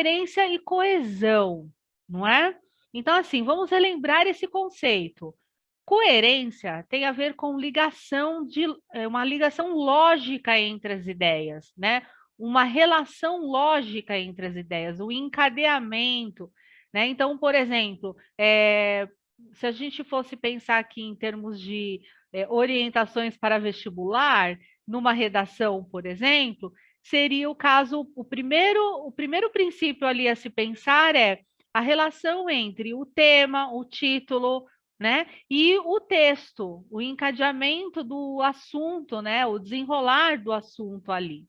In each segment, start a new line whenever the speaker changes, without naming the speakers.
coerência e coesão, não é? Então, assim, vamos relembrar esse conceito. Coerência tem a ver com uma ligação lógica entre as ideias, né? Uma relação lógica entre as ideias, o encadeamento, né? Então, por exemplo, se a gente fosse pensar aqui em termos de orientações para vestibular, numa redação, por exemplo, seria o caso, o primeiro princípio ali a se pensar é a relação entre o tema, o título, né? E o texto, o encadeamento do assunto, né? O desenrolar do assunto ali.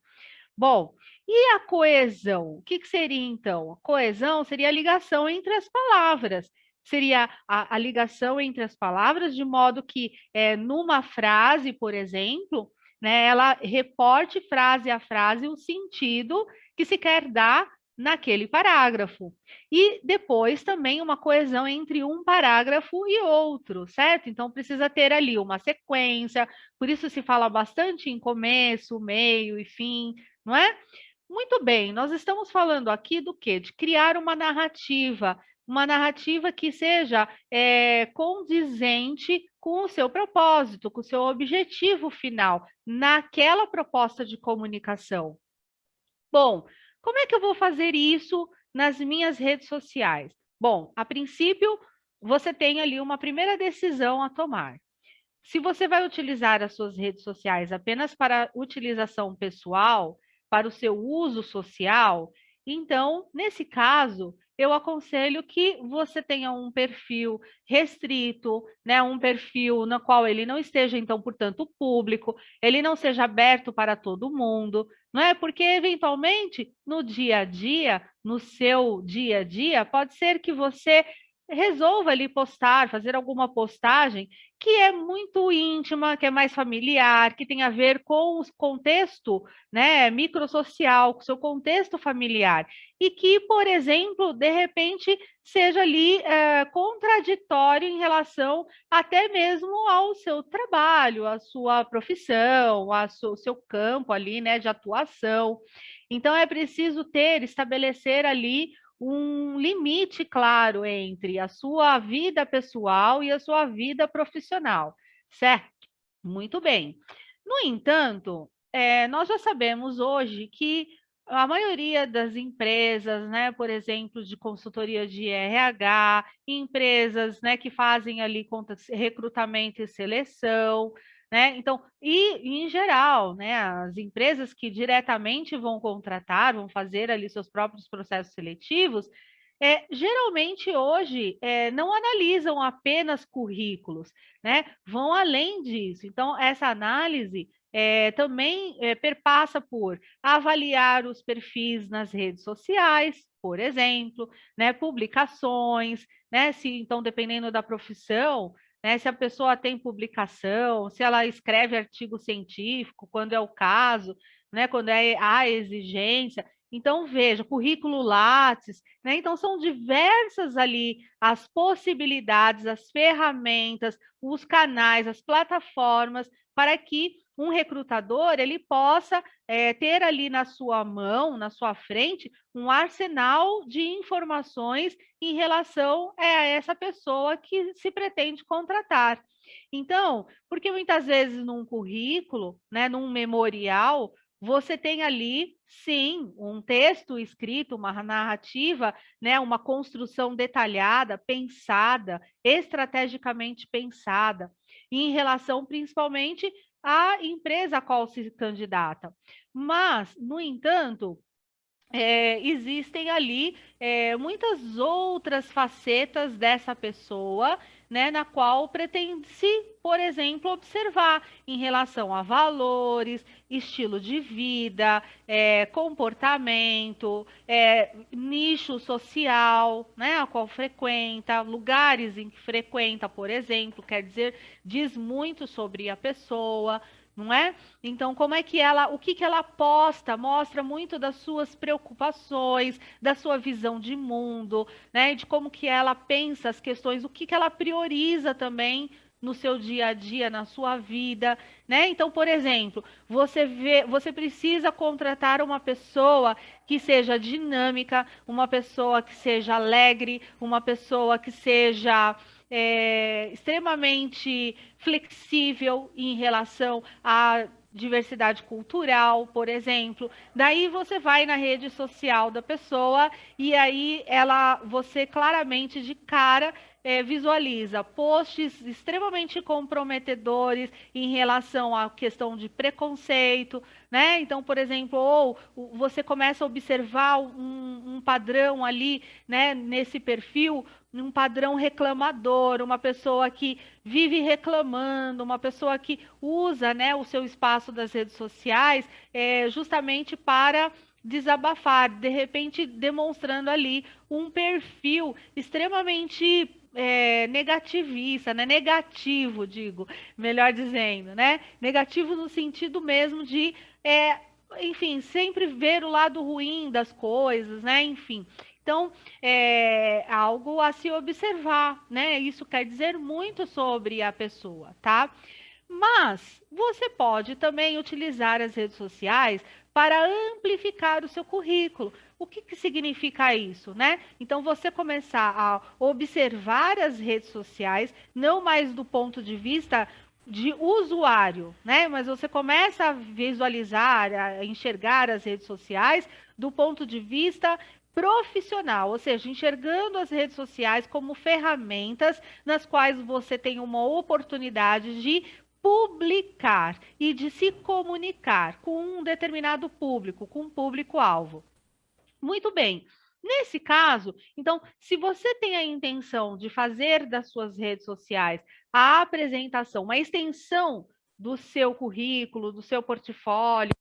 Bom, e a coesão? O que seria então? A coesão seria a ligação entre as palavras. Seria a ligação entre as palavras, de modo que, numa frase, por exemplo, né, ela reporte frase a frase o sentido que se quer dar naquele parágrafo. E depois também uma coesão entre um parágrafo e outro, certo? Então precisa ter ali uma sequência, por isso se fala bastante em começo, meio e fim, não é? Muito bem, nós estamos falando aqui do quê? De criar uma narrativa que seja condizente com o seu propósito, com o seu objetivo final, naquela proposta de comunicação. Bom, como é que eu vou fazer isso nas minhas redes sociais? Bom, a princípio, você tem ali uma primeira decisão a tomar. Se você vai utilizar as suas redes sociais apenas para utilização pessoal, para o seu uso social, então, nesse caso, eu aconselho que você tenha um perfil restrito, né, um perfil no qual ele não esteja, então, portanto, público, ele não seja aberto para todo mundo, não é? Porque, eventualmente, no dia a dia, no seu dia a dia, pode ser que você resolva ali postar, fazer alguma postagem que é muito íntima, que é mais familiar, que tem a ver com o contexto, né, microsocial, com o seu contexto familiar, e que, por exemplo, de repente, seja ali contraditório em relação até mesmo ao seu trabalho, à sua profissão, ao seu campo ali, né, de atuação. Então, é preciso estabelecer ali um limite claro entre a sua vida pessoal e a sua vida profissional, certo? Muito bem. No entanto, nós já sabemos hoje que a maioria das empresas, né, por exemplo, de consultoria de RH, empresas, né, que fazem ali recrutamento e seleção, né? Então, em geral, né, as empresas que diretamente vão contratar, vão fazer ali seus próprios processos seletivos, geralmente hoje não analisam apenas currículos, né? Vão além disso. Então, essa análise também perpassa por avaliar os perfis nas redes sociais, por exemplo, né? Publicações, né? Se então, dependendo da profissão, né, se a pessoa tem publicação, se ela escreve artigo científico, quando é o caso, né, quando há exigência. Então, veja, currículo Lattes, né? Então, são diversas ali as possibilidades, as ferramentas, os canais, as plataformas para que um recrutador ele possa ter ali na sua mão, na sua frente, um arsenal de informações em relação a essa pessoa que se pretende contratar. Então, porque muitas vezes num currículo, né, num memorial, você tem ali, sim, um texto escrito, uma narrativa, né, uma construção detalhada, pensada, estrategicamente pensada, em relação principalmente à empresa a qual se candidata. Mas, no entanto, existem ali muitas outras facetas dessa pessoa, né, na qual pretende-se, por exemplo, observar em relação a valores, estilo de vida, comportamento, nicho social, né, a qual frequenta, lugares em que frequenta, por exemplo, quer dizer, diz muito sobre a pessoa, não é? Então, como é que o que ela posta, mostra muito das suas preocupações, da sua visão de mundo, né? De como que ela pensa as questões, o que ela prioriza também no seu dia a dia, na sua vida, né? Então, por exemplo, você precisa contratar uma pessoa que seja dinâmica, uma pessoa que seja alegre, uma pessoa que seja extremamente flexível em relação à diversidade cultural, por exemplo. Daí você vai na rede social da pessoa e aí você claramente de cara visualiza posts extremamente comprometedores em relação à questão de preconceito, né? Então, por exemplo, ou você começa a observar um padrão ali, né, nesse perfil, um padrão reclamador, uma pessoa que vive reclamando, uma pessoa que usa, né, o seu espaço das redes sociais justamente para desabafar, de repente demonstrando ali um perfil extremamente negativista, né? Negativo, digo, melhor dizendo, né? Negativo no sentido mesmo de, enfim, sempre ver o lado ruim das coisas, né? Enfim. Então, é algo a se observar, né? Isso quer dizer muito sobre a pessoa, tá? Mas você pode também utilizar as redes sociais para amplificar o seu currículo. O que, que significa isso, né? Então, você começar a observar as redes sociais, não mais do ponto de vista de usuário, né? Mas você começa a visualizar, a enxergar as redes sociais do ponto de vista profissional, ou seja, enxergando as redes sociais como ferramentas nas quais você tem uma oportunidade de publicar e de se comunicar com um determinado público, com um público-alvo. Muito bem. Nesse caso, então, se você tem a intenção de fazer das suas redes sociais a apresentação, uma extensão do seu currículo, do seu portfólio,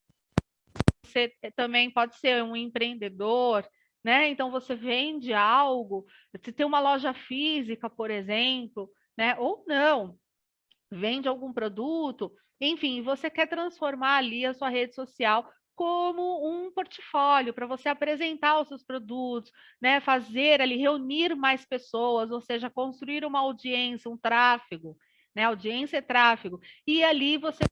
você também pode ser um empreendedor, né? Então você vende algo, você tem uma loja física, por exemplo, né? Ou não, vende algum produto, enfim, você quer transformar ali a sua rede social como um portfólio para você apresentar os seus produtos, né? Fazer ali, reunir mais pessoas, ou seja, construir uma audiência, um tráfego, né? Audiência é tráfego. E ali você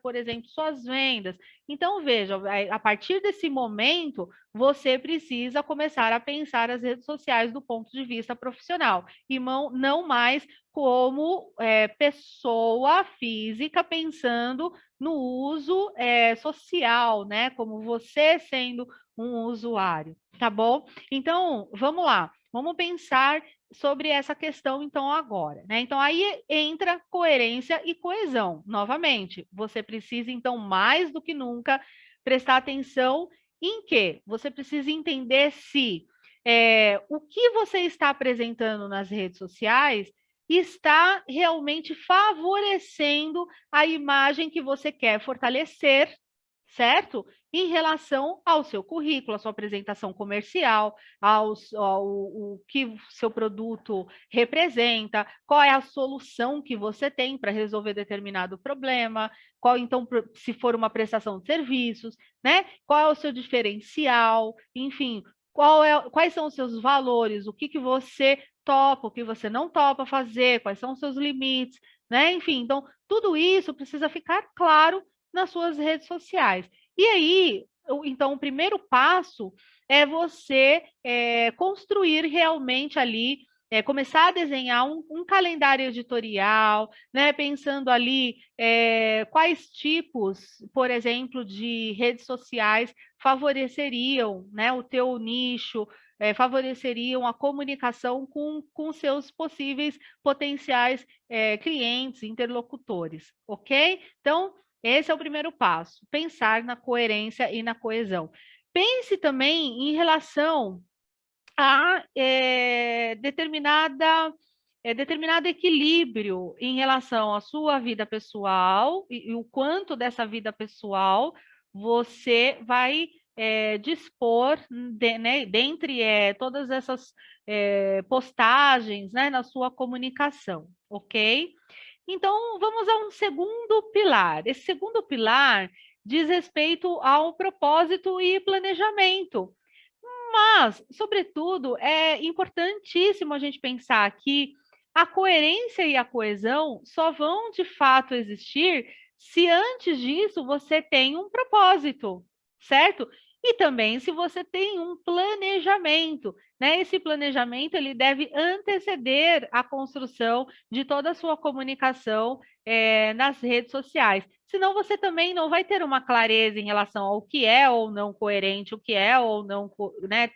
por exemplo, suas vendas. Então, veja, a partir desse momento, você precisa começar a pensar as redes sociais do ponto de vista profissional e não mais como pessoa física pensando no uso social, né? Como você sendo um usuário, tá bom? Então, vamos lá, vamos pensar sobre essa questão, então, agora, né? Então, aí entra coerência e coesão. Novamente, você precisa, então, mais do que nunca, prestar atenção em quê? Você precisa entender se o que você está apresentando nas redes sociais está realmente favorecendo a imagem que você quer fortalecer, certo? Em relação ao seu currículo, à sua apresentação comercial, o que seu produto representa, qual é a solução que você tem para resolver determinado problema, qual então, se for uma prestação de serviços, né? Qual é o seu diferencial, enfim, quais são os seus valores, o que, que você topa, o que você não topa fazer, quais são os seus limites, né? Enfim, então, tudo isso precisa ficar claro nas suas redes sociais. E aí, então, o primeiro passo é você construir realmente ali, começar a desenhar um calendário editorial, né, pensando ali quais tipos, por exemplo, de redes sociais favoreceriam, né, o teu nicho, favoreceriam a comunicação com seus possíveis potenciais clientes, interlocutores, ok? Então, esse é o primeiro passo, pensar na coerência e na coesão. Pense também em relação a determinado equilíbrio em relação à sua vida pessoal e o quanto dessa vida pessoal você vai dispor né, dentre todas essas postagens, né, na sua comunicação, ok? Então, vamos a um segundo pilar. Esse segundo pilar diz respeito ao propósito e planejamento. Mas, sobretudo, é importantíssimo a gente pensar que A coerência e a coesão só vão de fato existir se antes disso você tem um propósito, certo? E também se você tem um planejamento, né? Esse planejamento ele deve anteceder a construção de toda a sua comunicação nas redes sociais. Senão você também não vai ter uma clareza em relação ao que é ou não coerente, o que é ou não, né,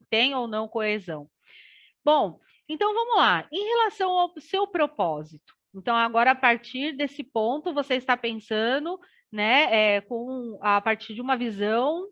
tem ou não coesão. Bom, então vamos lá. Em relação ao seu propósito, então agora a partir desse ponto você está pensando, né, a partir de uma visão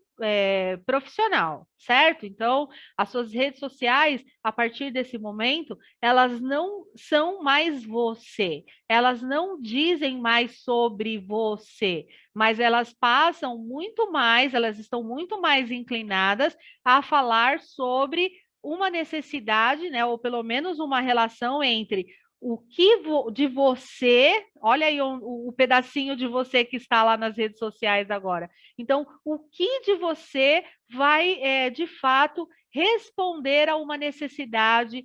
profissional, certo? Então as suas redes sociais, a partir desse momento, elas não são mais você, elas não dizem mais sobre você, mas elas passam muito mais, elas estão muito mais inclinadas a falar sobre uma necessidade, né, ou pelo menos uma relação entre o que de você, olha aí o pedacinho de você que está lá nas redes sociais agora. Então, o que de você vai, de fato, responder a uma necessidade,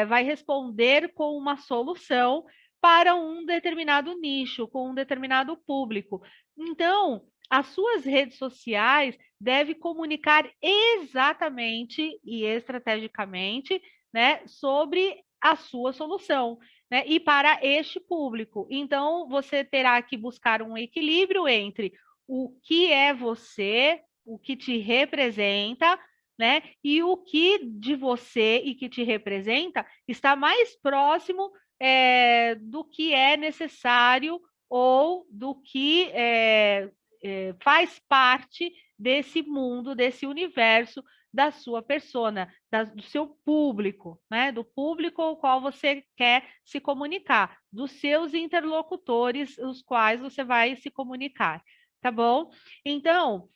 vai responder com uma solução para um determinado nicho, com um determinado público. Então, as suas redes sociais devem comunicar exatamente e estrategicamente, né, sobre a sua solução, né, e para este público. Então, você terá que buscar um equilíbrio entre o que é você, o que te representa, né, e o que de você e que te representa está mais próximo do que é necessário ou do que faz parte desse mundo, desse universo da sua persona, do seu público, né? Do público ao qual você quer se comunicar, dos seus interlocutores, os quais você vai se comunicar, tá bom? Então,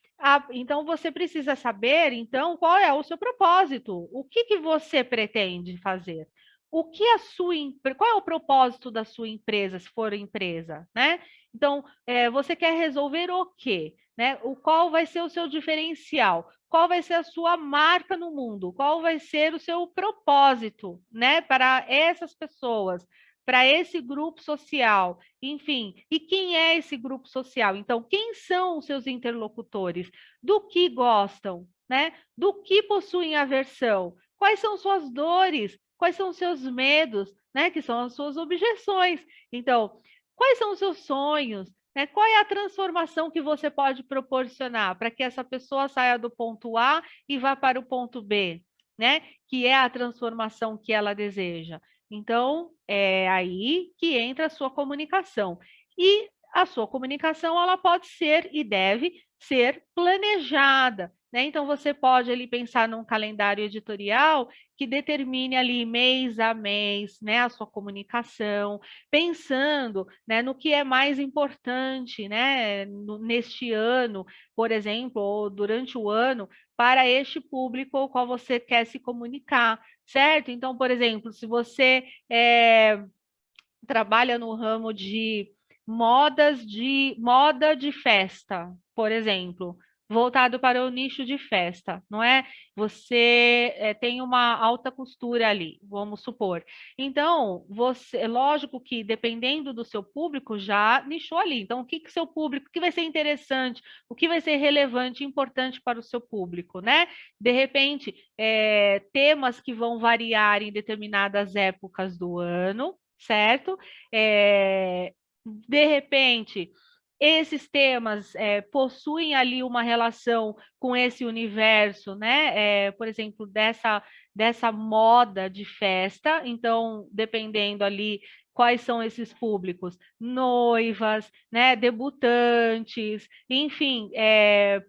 então você precisa saber, então, qual é o seu propósito, o que você pretende fazer. O que a sua qual é o propósito da sua empresa, se for empresa, né? Então, você quer resolver o quê? Né? Qual vai ser o seu diferencial? Qual vai ser a sua marca no mundo? Qual vai ser o seu propósito, né? Para essas pessoas, para esse grupo social, enfim. E quem é esse grupo social? Então, quem são os seus interlocutores? Do que gostam, né? Do que possuem aversão? Quais são suas dores? Quais são os seus medos, né? Que são as suas objeções. Então, quais são os seus sonhos? Né? Qual é a transformação que você pode proporcionar para que essa pessoa saia do ponto A e vá para o ponto B, né? Que é a transformação que ela deseja. Então, é aí que entra a sua comunicação. E a sua comunicação, ela pode ser e deve ser planejada, né? Então, você pode ali pensar num calendário editorial que determine ali mês a mês, né, a sua comunicação, pensando, né, no que é mais importante, né, neste ano, por exemplo, ou durante o ano, para este público ao qual você quer se comunicar, certo? Então, por exemplo, se você trabalha no ramo de moda de festa, por exemplo, voltado para o nicho de festa, não é? Você tem uma alta costura ali, vamos supor. Então, você, lógico que dependendo do seu público, já nichou ali. Então, o que que seu público, o que vai ser interessante, o que vai ser relevante, importante para o seu público, né? De repente, temas que vão variar em determinadas épocas do ano, certo? De repente, esses temas possuem ali uma relação com esse universo, né? Por exemplo, dessa moda de festa. Então, dependendo ali quais são esses públicos, noivas, né? Debutantes, enfim,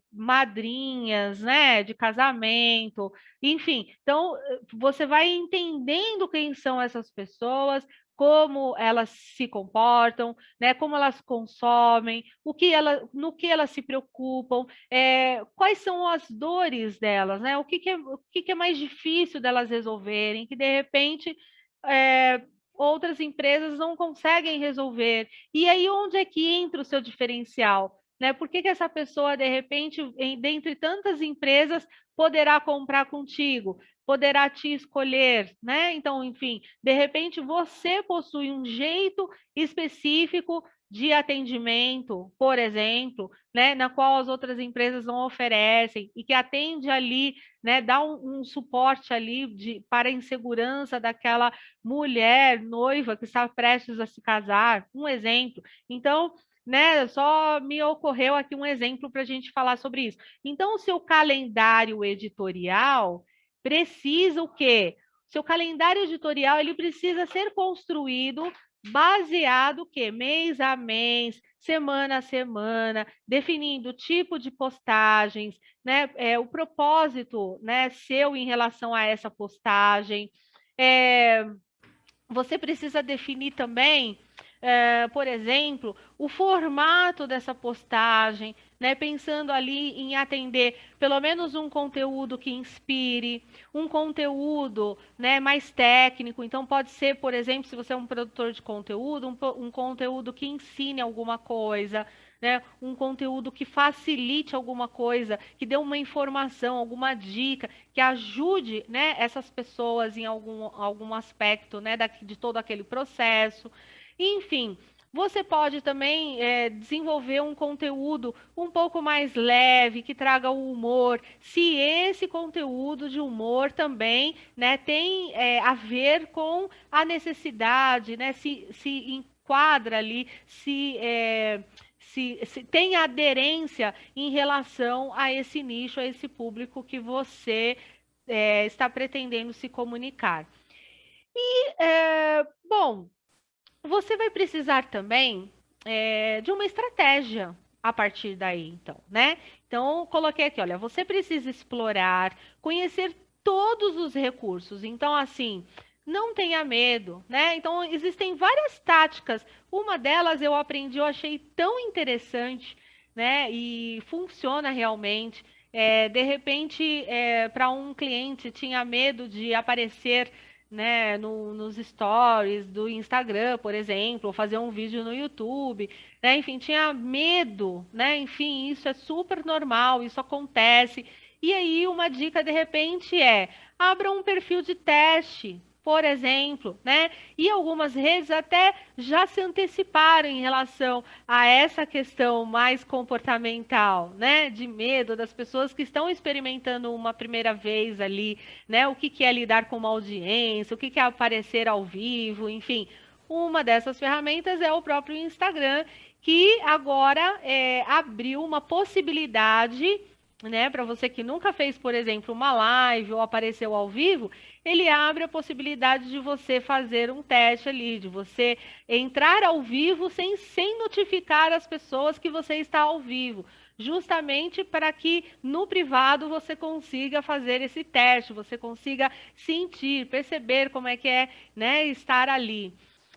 madrinhas, né? De casamento, enfim. Então, você vai entendendo quem são essas pessoas, como elas se comportam, né, como elas consomem, no que elas se preocupam, quais são as dores delas, né, o que é mais difícil delas resolverem, que de repente outras empresas não conseguem resolver. E aí onde é que entra o seu diferencial? Né? Por que essa pessoa, de repente, dentre tantas empresas, poderá comprar contigo? poderá te escolher, né? Então, enfim, de repente você possui um jeito específico de atendimento, por exemplo, né, na qual as outras empresas não oferecem e que atende ali, né, dá um suporte ali para a insegurança daquela mulher noiva que está prestes a se casar, um exemplo. Então, né, só me ocorreu aqui um exemplo para a gente falar sobre isso. Então, o seu calendário editorial precisa o quê? Seu calendário editorial ele precisa ser construído baseado o quê? Mês a mês, semana a semana, definindo o tipo de postagens, né? O propósito, né, seu em relação a essa postagem. Você precisa definir também, por exemplo, o formato dessa postagem, né? Pensando ali em atender pelo menos um conteúdo que inspire, um conteúdo, né, mais técnico. Então, pode ser, por exemplo, se você é um produtor de conteúdo, um conteúdo que ensine alguma coisa, né? Um conteúdo que facilite alguma coisa, que dê uma informação, alguma dica, que ajude, né, essas pessoas em algum aspecto, né, de todo aquele processo. Enfim, você pode também desenvolver um conteúdo um pouco mais leve, que traga o humor, se esse conteúdo de humor também, né, tem a ver com a necessidade, né, se enquadra ali, se tem aderência em relação a esse nicho, a esse público que você está pretendendo se comunicar. Bom, você vai precisar também de uma estratégia a partir daí, então, né? Então, coloquei aqui, olha, você precisa explorar, conhecer todos os recursos. Então, assim, não tenha medo, né? Então, existem várias táticas. Uma delas eu aprendi, eu achei tão interessante, né? E funciona realmente. De repente, para um cliente tinha medo de aparecer, né, nos stories do Instagram, por exemplo, ou fazer um vídeo no YouTube, né? Enfim, tinha medo, né? Enfim, isso é super normal, isso acontece. E aí, uma dica de repente abra um perfil de teste, por exemplo, né? E algumas redes até já se anteciparam em relação a essa questão mais comportamental, né? De medo das pessoas que estão experimentando uma primeira vez ali, né? O que é lidar com uma audiência, o que é aparecer ao vivo, enfim. Uma dessas ferramentas é o próprio Instagram, que agora abriu uma possibilidade, né, para você que nunca fez, por exemplo, uma live ou apareceu ao vivo, ele abre a possibilidade de você fazer um teste ali, de você entrar ao vivo sem notificar as pessoas que você está ao vivo, justamente para que no privado você consiga fazer esse teste, você consiga sentir, perceber como é, né, estar ali.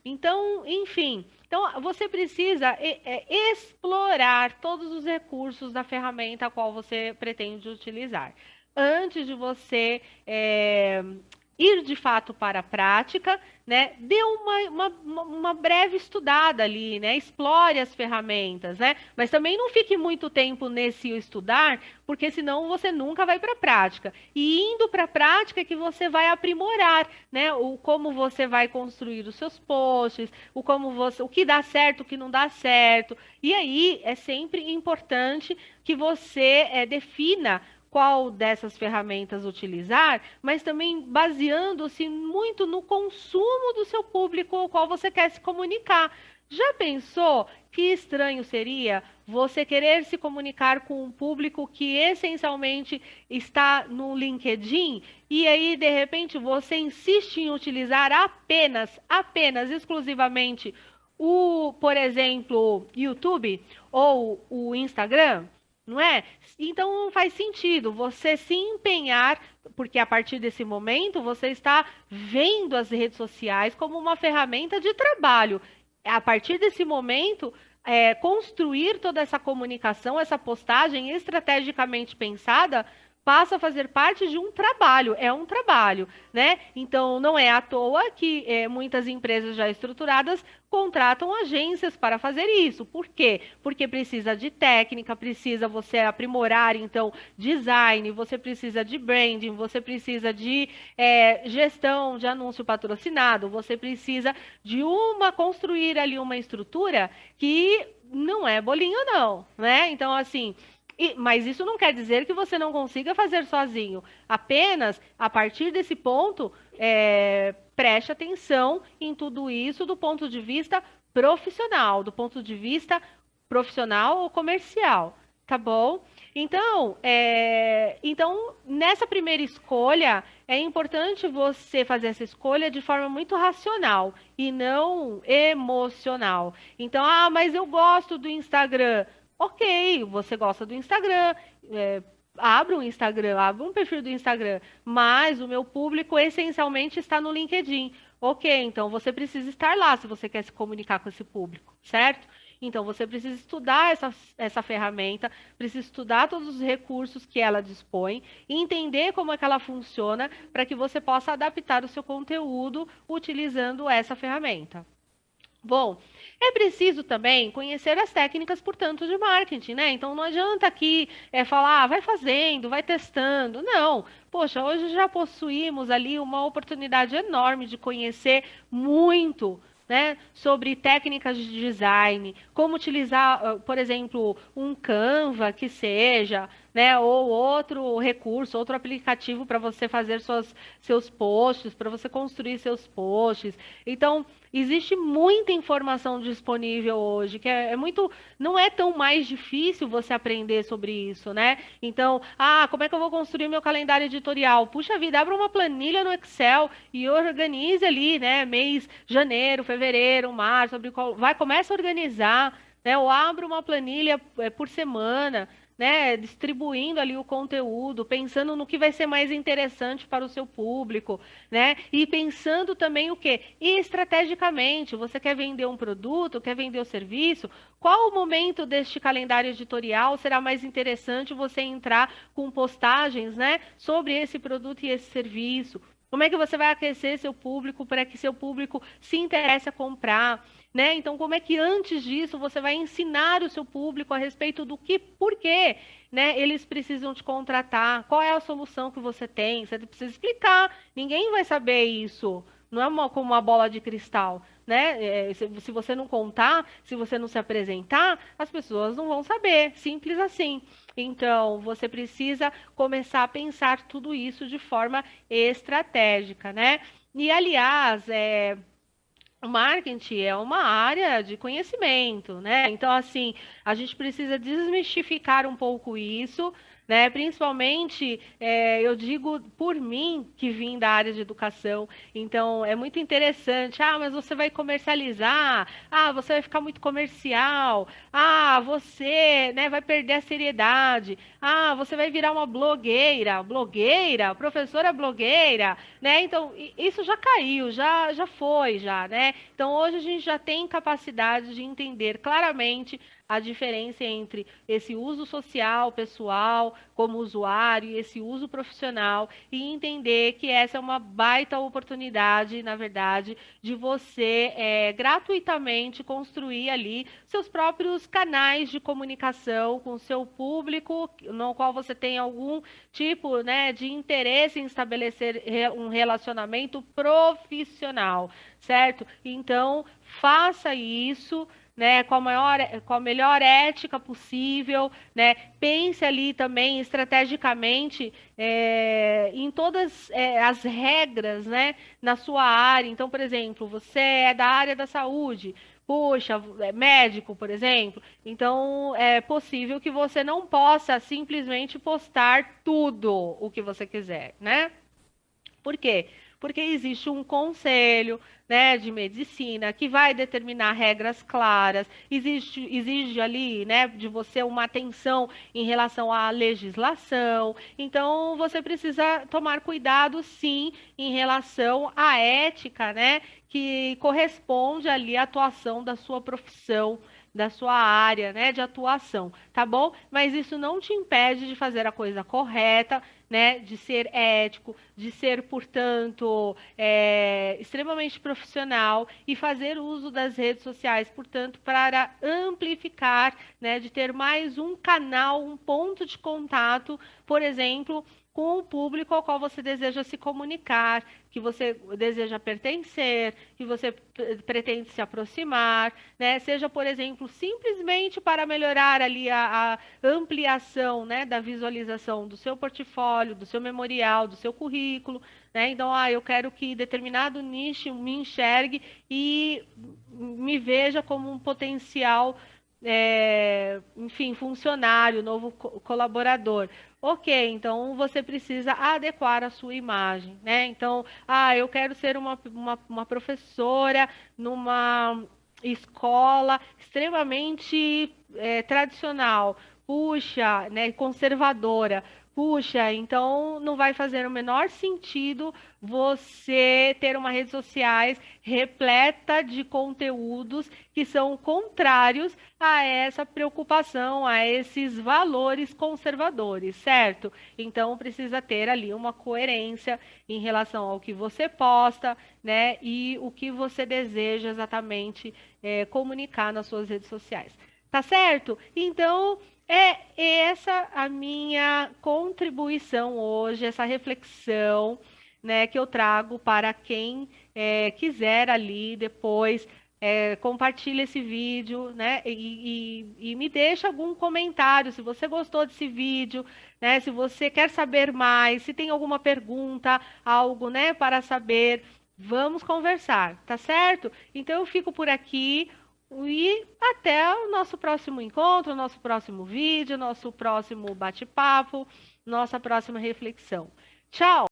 Então, enfim, então você precisa explorar todos os recursos da ferramenta a qual você pretende utilizar. Antes de você ir de fato para a prática, né? Dê uma breve estudada ali, né? Explore as ferramentas, né? Mas também não fique muito tempo nesse estudar, porque senão você nunca vai para a prática. E indo para a prática é que você vai aprimorar, né? O como você vai construir os seus posts, o que dá certo, o que não dá certo. E aí é sempre importante que você defina qual dessas ferramentas utilizar, mas também baseando-se muito no consumo do seu público ao qual você quer se comunicar. Já pensou que estranho seria você querer se comunicar com um público que essencialmente está no LinkedIn e aí, de repente, você insiste em utilizar apenas, exclusivamente por exemplo, YouTube ou o Instagram? Não é? Então não faz sentido você se empenhar, porque a partir desse momento você está vendo as redes sociais como uma ferramenta de trabalho. A partir desse momento, construir toda essa comunicação, essa postagem estrategicamente pensada, passa a fazer parte de um trabalho, é um trabalho, né? Então, não é à toa que muitas empresas já estruturadas contratam agências para fazer isso. Por quê? Porque precisa de técnica, precisa você aprimorar, então, design, você precisa de branding, você precisa de gestão de anúncio patrocinado, você precisa de construir ali uma estrutura que não é bolinho, não, né? Então, assim, mas isso não quer dizer que você não consiga fazer sozinho. Apenas a partir desse ponto, preste atenção em tudo isso do ponto de vista profissional, do ponto de vista profissional ou comercial, tá bom? Então, nessa primeira escolha, é importante você fazer essa escolha de forma muito racional e não emocional. Então, mas eu gosto do Instagram. Ok, você gosta do Instagram, abra um Instagram, abra um perfil do Instagram, mas o meu público essencialmente está no LinkedIn. Ok, então você precisa estar lá se você quer se comunicar com esse público, certo? Então você precisa estudar essa ferramenta, precisa estudar todos os recursos que ela dispõe e entender como é que ela funciona para que você possa adaptar o seu conteúdo utilizando essa ferramenta. Bom, é preciso também conhecer as técnicas, portanto, de marketing, né? Então não adianta aqui falar, vai fazendo, vai testando. Não. Poxa, hoje já possuímos ali uma oportunidade enorme de conhecer muito, né, sobre técnicas de design, como utilizar, por exemplo, um Canva que seja, né, ou outro recurso, outro aplicativo para você fazer seus posts, para você construir seus posts. Então, existe muita informação disponível hoje, que não é tão mais difícil você aprender sobre isso, né? Então, como é que eu vou construir meu calendário editorial? Puxa vida, abra uma planilha no Excel e organize ali, né? Mês, janeiro, fevereiro, março, começa a organizar, né? Ou abra uma planilha por semana, né, distribuindo ali o conteúdo, pensando no que vai ser mais interessante para o seu público, né? E pensando também o quê? Estrategicamente, você quer vender um produto, quer vender o serviço, qual o momento deste calendário editorial será mais interessante você entrar com postagens, né, sobre esse produto e esse serviço? Como é que você vai aquecer seu público para que seu público se interesse a comprar? Né? Então, como é que antes disso você vai ensinar o seu público a respeito do que, por quê, né, eles precisam te contratar? Qual é a solução que você tem? Você precisa explicar. Ninguém vai saber isso. Não é como uma bola de cristal, né? Se você não contar, se você não se apresentar, as pessoas não vão saber. Simples assim. Então, você precisa começar a pensar tudo isso de forma estratégica, né? E, aliás, o marketing é uma área de conhecimento, né? Então, assim, a gente precisa desmistificar um pouco isso, né? Principalmente, eu digo por mim, que vim da área de educação, então é muito interessante. Mas você vai comercializar, você vai ficar muito comercial, você, né, vai perder a seriedade, você vai virar uma blogueira, professora blogueira, né? Então, isso já caiu, já foi, já, né? Então, hoje a gente já tem capacidade de entender claramente a diferença entre esse uso social, pessoal, como usuário, e esse uso profissional, e entender que essa é uma baita oportunidade, na verdade, de você gratuitamente construir ali seus próprios canais de comunicação com o seu público, no qual você tem algum tipo, né, de interesse em estabelecer um relacionamento profissional, certo? Então, faça isso, né, com a melhor ética possível, né? Pense ali também estrategicamente em todas as regras, né, na sua área. Então, por exemplo, você é da área da saúde, puxa, é médico, por exemplo. Então, é possível que você não possa simplesmente postar tudo o que você quiser, né? Por quê? Porque existe um conselho, né, de medicina que vai determinar regras claras, exige ali, né, de você uma atenção em relação à legislação. Então, você precisa tomar cuidado, sim, em relação à ética, né, que corresponde ali à atuação da sua profissão. da sua área, né, de atuação, tá bom? Mas isso não te impede de fazer a coisa correta, né, de ser ético, de ser, portanto, extremamente profissional e fazer uso das redes sociais, portanto, para amplificar, né, de ter mais um canal, um ponto de contato, por exemplo, com o público ao qual você deseja se comunicar, que você deseja pertencer, que você pretende se aproximar, né? Seja, por exemplo, simplesmente para melhorar ali a ampliação, né, da visualização do seu portfólio, do seu memorial, do seu currículo, né? Então, eu quero que determinado nicho me enxergue e me veja como um potencial, enfim, funcionário, novo colaborador. Ok, então você precisa adequar a sua imagem, né? Então, eu quero ser uma professora numa escola extremamente tradicional, puxa, né, conservadora. Puxa, então não vai fazer o menor sentido você ter uma rede sociais repleta de conteúdos que são contrários a essa preocupação, a esses valores conservadores, certo? Então precisa ter ali uma coerência em relação ao que você posta, né, e o que você deseja exatamente comunicar nas suas redes sociais. Tá certo? Então, essa a minha contribuição hoje, essa reflexão, né, que eu trago para quem quiser ali depois compartilha esse vídeo, né, e me deixa algum comentário se você gostou desse vídeo, né, se você quer saber mais, se tem alguma pergunta, algo, né, para saber, vamos conversar, tá certo? Então eu fico por aqui. E até o nosso próximo encontro, nosso próximo vídeo, nosso próximo bate-papo, nossa próxima reflexão. Tchau!